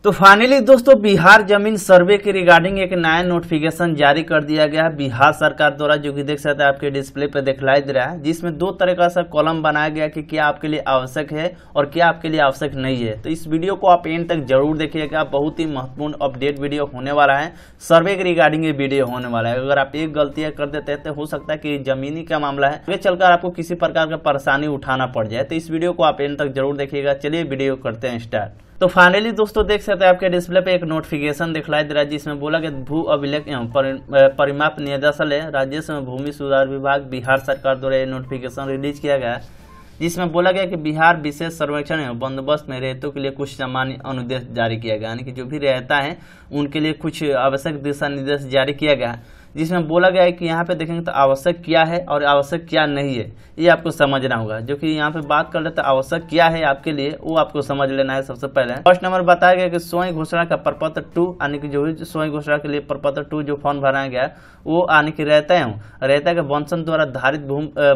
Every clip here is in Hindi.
तो फाइनली दोस्तों बिहार जमीन सर्वे के रिगार्डिंग एक नया नोटिफिकेशन जारी कर दिया गया है बिहार सरकार द्वारा, जो कि देख सकते हैं आपके डिस्प्ले पे दिखलाई दे रहा है, जिसमें दो तरह का कॉलम बनाया गया कि क्या आपके लिए आवश्यक है और क्या आपके लिए आवश्यक नहीं है। तो इस वीडियो को आप एंड तक जरूर देखिएगा, बहुत ही महत्वपूर्ण अपडेट वीडियो होने वाला है। सर्वे के रिगार्डिंग ये वीडियो होने वाला है। अगर आप एक गलतियां कर देते हैं तो हो सकता है कि जमीनी का मामला है, आगे चलकर आपको किसी प्रकार का परेशानी उठाना पड़ जाए। तो इस वीडियो को आप एंड तक जरूर देखिएगा। चलिए वीडियो करते हैं स्टार्ट। तो फाइनली दोस्तों देख सकते हैं आपके डिस्प्ले पे एक नोटिफिकेशन दिखलाई दे रहा है, जिसमें बोला कि भू अभिलेख एवं परिमाप निदेशालय राजस्व एवं भूमि सुधार विभाग बिहार सरकार द्वारा ये नोटिफिकेशन रिलीज किया गया है, जिसमें बोला गया कि बिहार विशेष सर्वेक्षण एवं बंदोबस्त में रेतों के लिए कुछ सामान्य अनुदेश जारी किया गया, यानी कि जो भी रहता है उनके लिए कुछ आवश्यक दिशा निर्देश जारी किया गया है, जिसमें बोला गया है कि यहाँ पे देखेंगे तो आवश्यक क्या है और आवश्यक क्या नहीं है, ये आपको समझना होगा। जो कि यहाँ पे बात कर लेते हैं आवश्यक क्या है आपके लिए, वो आपको समझ लेना है। सबसे पहले फर्स्ट नंबर बताया गया कि स्वयं घोषणा का प्रपत्र 2, यानी कि जो भी स्वयं घोषणा के लिए प्रपत्र 2 जो फॉर्म भराया गया है वो यानी कि रहता के वंशज द्वारा धारित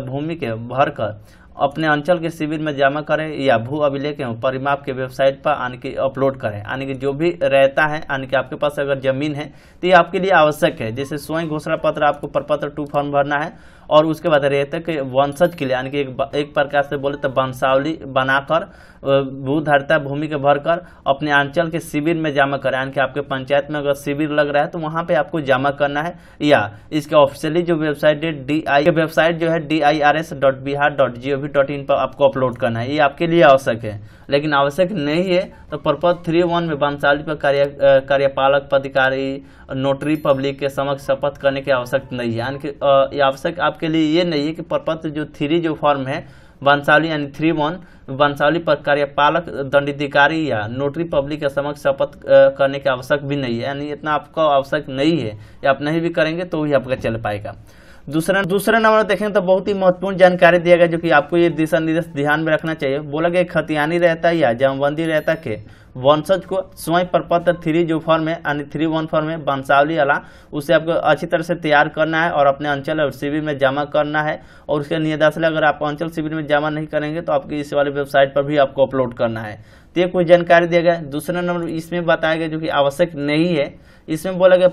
भूमि के भर कर अपने अंचल के शिविर में जमा करें या भू अभिलेख एवं परिमाप के वेबसाइट पर यानी कि अपलोड करें, यानी कि जो भी रहता है यानी कि आपके पास अगर जमीन है तो ये आपके लिए आवश्यक है। जैसे स्वयं घोषणा पत्र आपको प्रपत्र 2 फॉर्म भरना है, और उसके बाद रहते के वंशज के लिए यानी कि एक प्रकार से बोले तो वंशावली बनाकर भू धारिता भूमि के भरकर अपने अंचल के शिविर में जमा करें, यानी कि आपके पंचायत में अगर शिविर लग रहा है तो वहां पे आपको जमा करना है, या इसके ऑफिशियली जो वेबसाइट है DI के वेबसाइट जो है dirs.bihar.gov.in पर आपको अपलोड करना है। ये आपके लिए आवश्यक है, लेकिन आवश्यक नहीं है तो प्रपत्र 3.1 में वंशावली पर कार्यपालक पदाधिकारी नोटरी पब्लिक के समक्ष शपथ करने की आवश्यक नहीं है, यानी कि आवश्यक आपके लिए ये नहीं है कि प्रपत्र जो 3 जो फॉर्म है वंशावली यानी 3.1 वंशावली पर कार्यपालक दंडाधिकारी या नोटरी पब्लिक के समक्ष शपथ करने की आवश्यक भी नहीं है, यानी इतना आपको आवश्यक नहीं है, या आप नहीं भी करेंगे तो भी आपका चल पाएगा। दूसरा नंबर देखें तो बहुत ही महत्वपूर्ण जानकारी दिया गया, जो कि आपको ये दिशा निर्देश ध्यान में रखना चाहिए। बोला गया खतियानी रहता या जमबंदी रहता के वंशज को स्वयं प्रपत्र 3 जो फॉर्म है यानी 3.1 फॉर्म है वंशावली वाला, उसे आपको अच्छी तरह से तैयार करना है और अपने अंचल और शिविर में जमा करना है, और उसके निदेशालय अगर आप अंचल शिविर में जमा नहीं करेंगे तो आपकी इस वाले वेबसाइट पर भी आपको अपलोड करना है। तो ये कुछ जानकारी दिया गया। दूसरा नंबर इसमें बताया गया जो कि आवश्यक नहीं है, इसमें बोला गया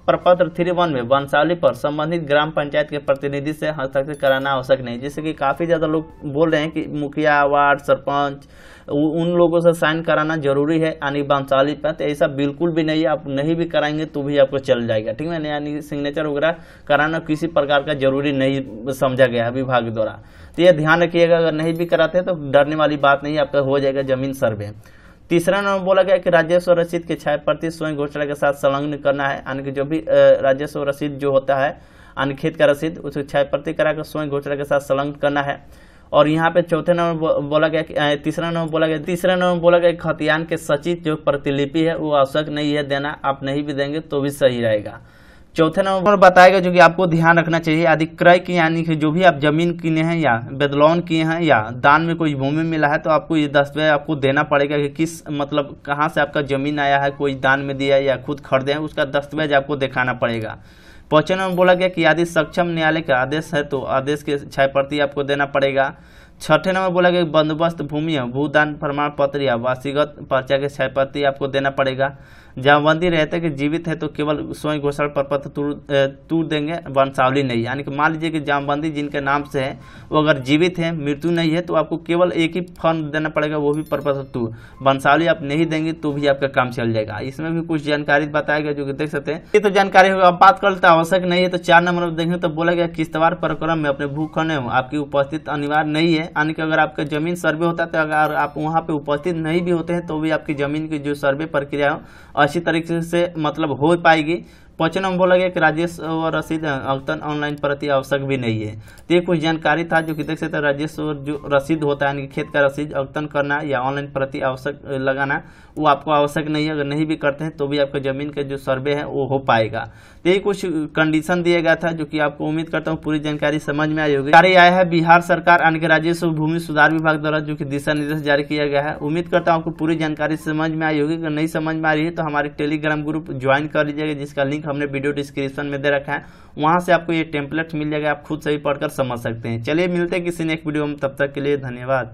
प्रपत्र 3.1 में वंशावली पर संबंधित ग्राम पंचायत के प्रतिनिधि से हस्ताक्षर कराना आवश्यक नहीं। जैसे कि काफी ज्यादा लोग बोल रहे हैं कि मुखिया, वार्ड, सरपंच उन लोगों से साइन कराना जरूरी है यानी वंशावली पर, तो ऐसा बिल्कुल भी नहीं है। आप नहीं भी कराएंगे तो भी आपको चल जाएगा, ठीक है, यानी सिग्नेचर वगैरह कराना किसी प्रकार का जरूरी नहीं समझा गया है विभाग द्वारा। तो ये ध्यान रखिएगा, अगर नहीं भी कराते तो डरने वाली बात नहीं, आपका हो जाएगा जमीन सर्वे। तीसरा नंबर बोला गया कि राजस्व रसीद के 6 प्रति स्वयं घोषणा के साथ संलग्न करना है, यानी कि जो भी राजस्व रसीद जो होता है यानी खेत का रसीद उसे 6 प्रति कराकर स्वयं घोषणा के साथ संलग्न करना है। और यहाँ पे चौथे नंबर बोला गया कि तीसरा नंबर बोला गया खतियान के सचित जो प्रतिलिपि है वो आवश्यक नहीं है देना, आप नहीं भी देंगे तो भी सही रहेगा। चौथे नंबर बताएगा जो कि आपको ध्यान रखना चाहिए अधिक्रय की, यानी कि जो भी आप जमीन किने हैं या बेदलौन किए हैं या दान में कोई भूमि मिला है तो आपको ये दस्तावेज आपको देना पड़ेगा कि किस मतलब कहाँ से आपका जमीन आया है, कोई दान में दिया या खुद खरीदे हैं, उसका दस्तावेज आपको दिखाना पड़ेगा। पांचवें नंबर बोला गया कि यदि सक्षम न्यायालय का आदेश है तो आदेश के 6 प्रति आपको देना पड़ेगा। छठे नंबर बोला गया बंदोबस्त भूमि है भूदान प्रमाण पत्र या वासीगत पर्चा के 6 प्रति आपको देना पड़ेगा। जमबंदी रहते कि जीवित है तो केवल स्वयं घोषणा प्रपत्र तूर देंगे, वंशावली नहीं। यानी कि मान लीजिए कि जमबंदी जिनके नाम से है वो अगर जीवित है, मृत्यु नहीं है, तो आपको केवल एक ही फॉर्म देना पड़ेगा, वो भी प्रपत्र तूर। वंशावली आप नहीं देंगे तो भी आपका काम चल जाएगा। इसमें भी कुछ जानकारी बताया गया जो कि देख सकते हैं। ये तो जानकारी होगा। अब बात कर लेते आवश्यक नहीं है तो 4 नंबर देखेंगे तो बोला गया किस्तवार प्रकरण में अपने भूखंड में आपकी उपस्थित अनिवार्य नहीं है, यानी कि अगर आपका जमीन सर्वे होता है तो अगर आप वहाँ पे उपस्थित नहीं भी होते हैं तो भी आपकी जमीन की जो सर्वे प्रक्रिया हो अच्छी तरीके से मतलब हो पाएगी। 5 नंबर बोला गया कि राजस्व रसीद अवतन ऑनलाइन प्रति आवश्यक भी नहीं है। तो ये कुछ जानकारी था जो कि देख सकते हैं राजस्व जो रसीद होता है यानी कि खेत का रसीद अवतन करना या ऑनलाइन प्रति आवश्यक लगाना वो आपको आवश्यक नहीं है। अगर नहीं भी करते हैं तो भी आपका जमीन का जो सर्वे है वो हो पाएगा। तो यही कुछ कंडीशन दिया गया था जो कि आपको उम्मीद करता हूँ पूरी जानकारी समझ में आई होगी। जानकारी आया है बिहार सरकार यानी कि राजस्व भूमि सुधार विभाग द्वारा जो कि दिशा निर्देश जारी किया गया है। उम्मीद करता हूँ आपको पूरी जानकारी समझ में आई होगी। अगर नहीं समझ में आ रही है तो हमारे टेलीग्राम ग्रुप ज्वाइन कर लीजिएगा, जिसका लिंक हमने वीडियो डिस्क्रिप्शन में दे रखा है। वहां से आपको ये टेम्पलेट मिल जाएगा, आप खुद से ही पढ़कर समझ सकते हैं। चलिए मिलते हैं किसी नेक्स्ट वीडियो में, तब तक के लिए धन्यवाद।